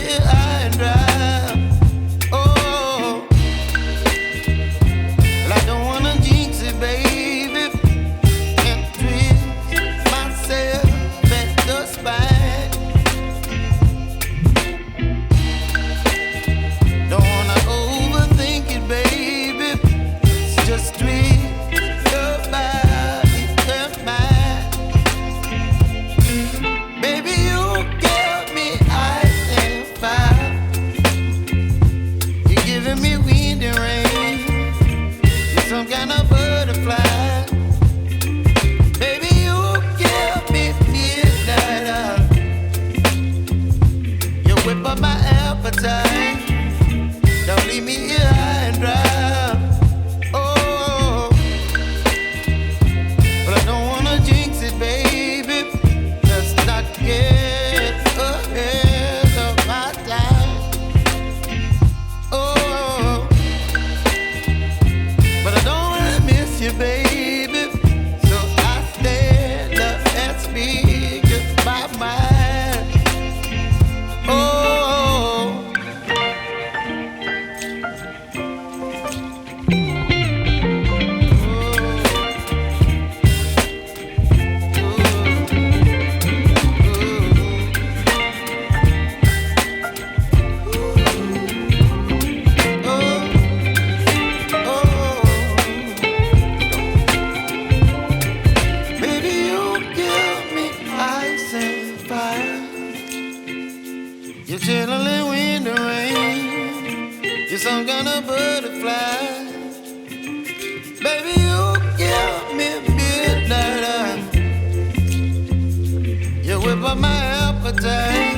here high and dry. Oh, well, I don't wanna jinx it, baby, and twist myself at the spine. Don't wanna overthink it, baby. It's just twist your body and mine. Baby, you give me ice and fire. You're giving me wind and rain. You're some kind of butterfly. Baby, you give me midnight. You whip up my appetite. Don't leave me here high and dry. Oh, but I don't wanna jinx it, baby. Let's not get ahead of my time. Oh, but I don't wanna miss you, baby. So I stand up and speak my mind. Oh. Baby, you give me ice and fire. You're channeling wind and rain. You're some kind of butterfly. Baby, you give me midnight. You whip up my appetite.